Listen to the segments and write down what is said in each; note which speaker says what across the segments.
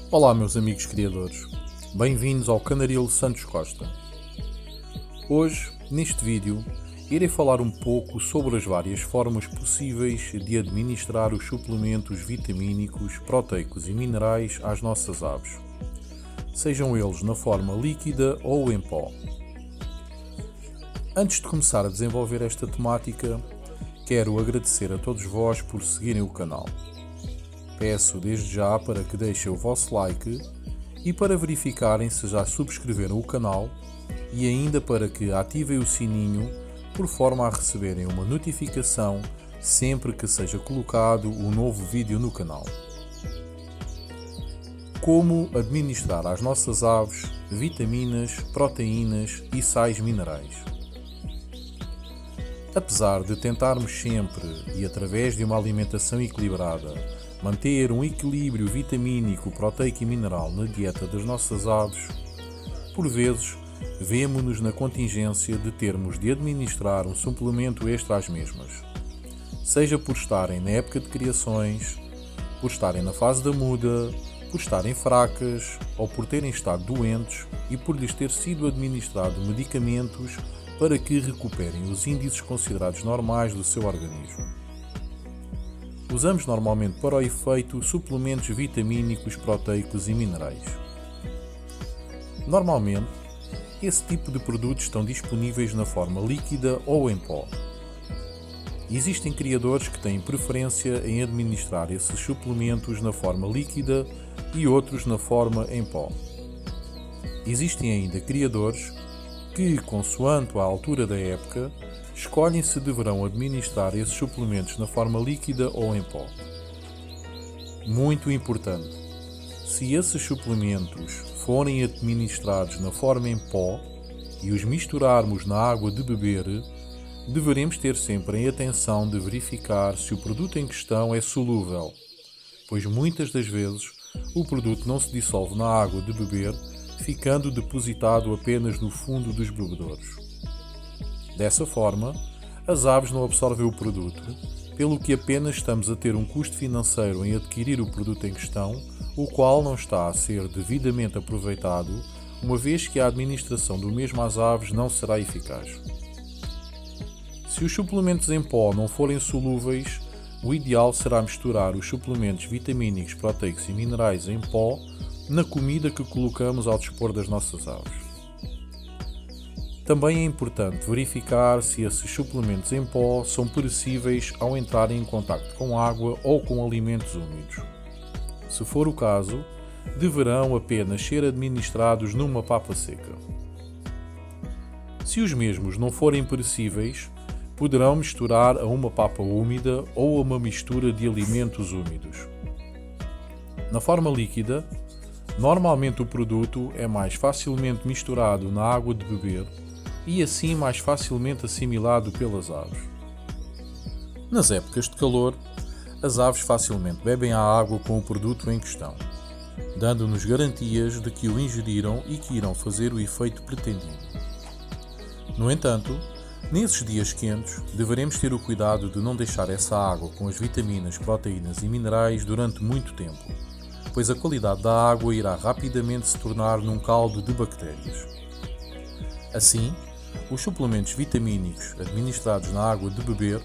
Speaker 1: Olá meus amigos criadores, bem-vindos ao Canaril Santos Costa. Hoje, neste vídeo, irei falar um pouco sobre as várias formas possíveis de administrar os suplementos vitamínicos, proteicos e minerais às nossas aves, sejam eles na forma líquida ou em pó. Antes de começar a desenvolver esta temática, quero agradecer a todos vós por seguirem o canal. Peço desde já para que deixem o vosso like e para verificarem se já subscreveram o canal e ainda para que ativem o sininho por forma a receberem uma notificação sempre que seja colocado um novo vídeo no canal. Como administrar às nossas aves vitaminas, proteínas e sais minerais? Apesar de tentarmos sempre e através de uma alimentação equilibrada manter um equilíbrio vitamínico, proteico e mineral na dieta das nossas aves, por vezes vemo-nos na contingência de termos de administrar um suplemento extra às mesmas, seja por estarem na época de criações, por estarem na fase da muda, por estarem fracas ou por terem estado doentes e por lhes ter sido administrado medicamentos para que recuperem os índices considerados normais do seu organismo. Usamos normalmente para o efeito suplementos vitamínicos, proteicos e minerais. Normalmente, esse tipo de produtos estão disponíveis na forma líquida ou em pó. Existem criadores que têm preferência em administrar esses suplementos na forma líquida e outros na forma em pó. Existem ainda criadores que, consoante a altura da época, escolhem se deverão administrar esses suplementos na forma líquida ou em pó. Muito importante, se esses suplementos forem administrados na forma em pó e os misturarmos na água de beber, deveremos ter sempre em atenção de verificar se o produto em questão é solúvel, pois muitas das vezes o produto não se dissolve na água de beber, ficando depositado apenas no fundo dos bebedouros. Dessa forma, as aves não absorvem o produto, pelo que apenas estamos a ter um custo financeiro em adquirir o produto em questão, o qual não está a ser devidamente aproveitado, uma vez que a administração do mesmo às aves não será eficaz. Se os suplementos em pó não forem solúveis, o ideal será misturar os suplementos vitamínicos, proteicos e minerais em pó na comida que colocamos ao dispor das nossas aves. Também é importante verificar se esses suplementos em pó são perecíveis ao entrarem em contacto com água ou com alimentos úmidos. Se for o caso, deverão apenas ser administrados numa papa seca. Se os mesmos não forem perecíveis, poderão misturar a uma papa úmida ou a uma mistura de alimentos úmidos. Na forma líquida, normalmente o produto é mais facilmente misturado na água de beber e assim mais facilmente assimilado pelas aves. Nas épocas de calor, as aves facilmente bebem a água com o produto em questão, dando-nos garantias de que o ingeriram e que irão fazer o efeito pretendido. No entanto, nesses dias quentes, deveremos ter o cuidado de não deixar essa água com as vitaminas, proteínas e minerais durante muito tempo, pois a qualidade da água irá rapidamente se tornar num caldo de bactérias. Assim, os suplementos vitamínicos administrados na água de beber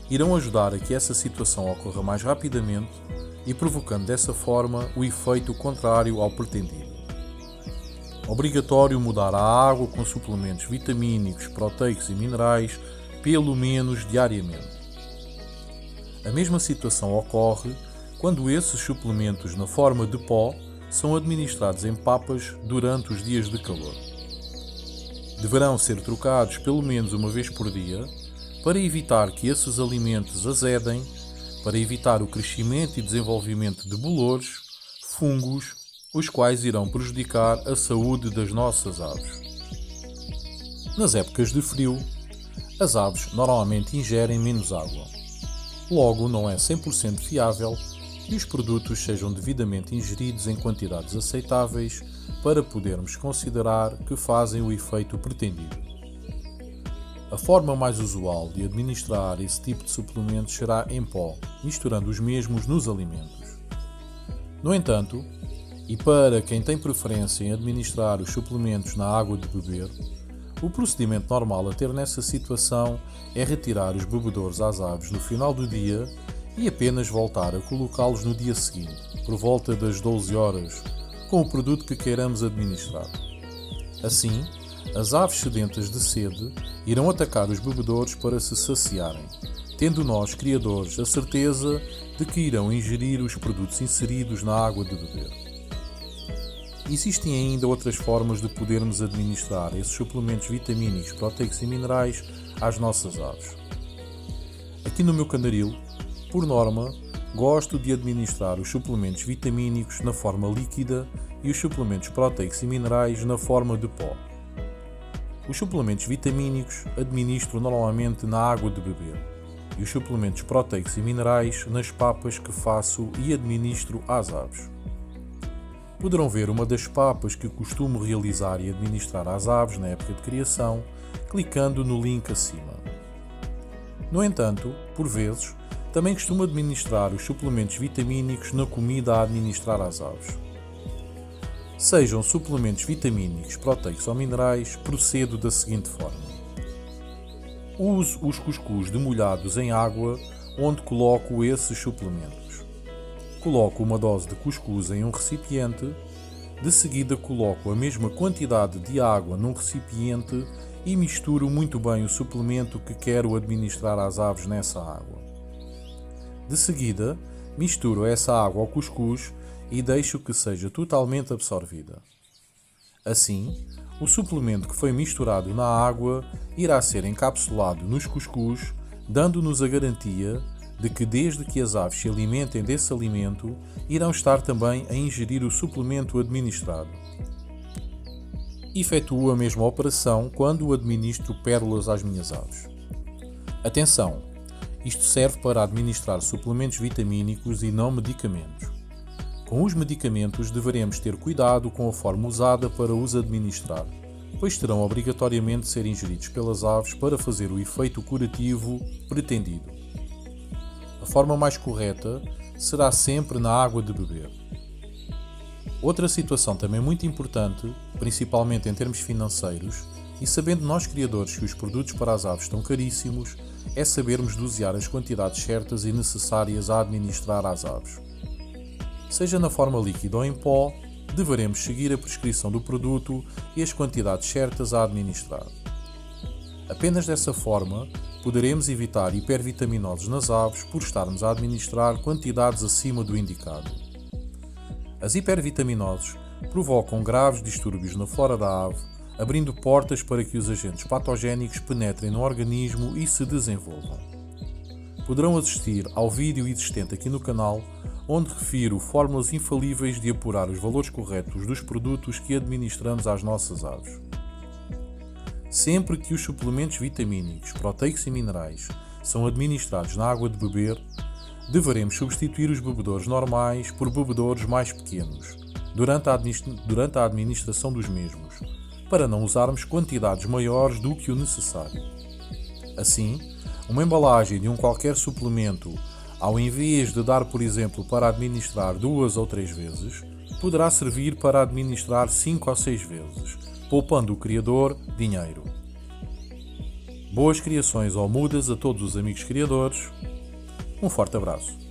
Speaker 1: irão ajudar a que essa situação ocorra mais rapidamente e provocando dessa forma o efeito contrário ao pretendido. Obrigatório mudar a água com suplementos vitamínicos, proteicos e minerais pelo menos diariamente. A mesma situação ocorre quando esses suplementos na forma de pó são administrados em papas durante os dias de calor. Deverão ser trocados pelo menos uma vez por dia para evitar que esses alimentos azedem, para evitar o crescimento e desenvolvimento de bolores, fungos, os quais irão prejudicar a saúde das nossas aves. Nas épocas de frio, as aves normalmente ingerem menos água. Logo, não é 100% fiável que os produtos sejam devidamente ingeridos em quantidades aceitáveis para podermos considerar que fazem o efeito pretendido. A forma mais usual de administrar esse tipo de suplementos será em pó, misturando os mesmos nos alimentos. No entanto, E para quem tem preferência em administrar os suplementos na água de beber, o procedimento normal a ter nessa situação é retirar os bebedouros às aves no final do dia e apenas voltar a colocá-los no dia seguinte, por volta das 12 horas, com o produto que queiramos administrar. Assim, as aves sedentas de sede irão atacar os bebedouros para se saciarem, tendo nós, criadores, a certeza de que irão ingerir os produtos inseridos na água de beber. Existem ainda outras formas de podermos administrar esses suplementos vitamínicos, proteicos e minerais às nossas aves. Aqui no meu candaril, por norma, gosto de administrar os suplementos vitamínicos na forma líquida e os suplementos proteicos e minerais na forma de pó. Os suplementos vitamínicos administro normalmente na água de beber e os suplementos proteicos e minerais nas papas que faço e administro às aves. Poderão ver uma das papas que costumo realizar e administrar às aves na época de criação, clicando no link acima. No entanto, por vezes, também costumo administrar os suplementos vitamínicos na comida a administrar às aves. Sejam suplementos vitamínicos, proteicos ou minerais, procedo da seguinte forma. Uso os cuscuz demolhados em água, onde coloco esses suplementos. Coloco uma dose de cuscuz em um recipiente, de seguida coloco a mesma quantidade de água num recipiente e misturo muito bem o suplemento que quero administrar às aves nessa água. De seguida, misturo essa água ao cuscuz e deixo que seja totalmente absorvida. Assim, o suplemento que foi misturado na água irá ser encapsulado nos cuscuz, dando-nos a garantia de que desde que as aves se alimentem desse alimento, irão estar também a ingerir o suplemento administrado. Efetuo a mesma operação quando administro pérolas às minhas aves. Atenção! Isto serve para administrar suplementos vitamínicos e não medicamentos. Com os medicamentos deveremos ter cuidado com a forma usada para os administrar, pois terão obrigatoriamente de ser ingeridos pelas aves para fazer o efeito curativo pretendido. A forma mais correta será sempre na água de beber. Outra situação também muito importante, principalmente em termos financeiros, e sabendo nós criadores que os produtos para as aves estão caríssimos, é sabermos dosear as quantidades certas e necessárias a administrar às aves. Seja na forma líquida ou em pó, deveremos seguir a prescrição do produto e as quantidades certas a administrar. Apenas dessa forma, poderemos evitar hipervitaminoses nas aves por estarmos a administrar quantidades acima do indicado. As hipervitaminoses provocam graves distúrbios na flora da ave, abrindo portas para que os agentes patogénicos penetrem no organismo e se desenvolvam. Poderão assistir ao vídeo existente aqui no canal, onde refiro fórmulas infalíveis de apurar os valores corretos dos produtos que administramos às nossas aves. Sempre que os suplementos vitamínicos, proteicos e minerais são administrados na água de beber, deveremos substituir os bebedouros normais por bebedouros mais pequenos durante a administração dos mesmos, para não usarmos quantidades maiores do que o necessário. Assim, uma embalagem de um qualquer suplemento, ao invés de dar, por exemplo, para administrar 2 ou 3 vezes, poderá servir para administrar 5 ou 6 vezes, poupando o criador dinheiro. Boas criações ou mudas a todos os amigos criadores. Um forte abraço.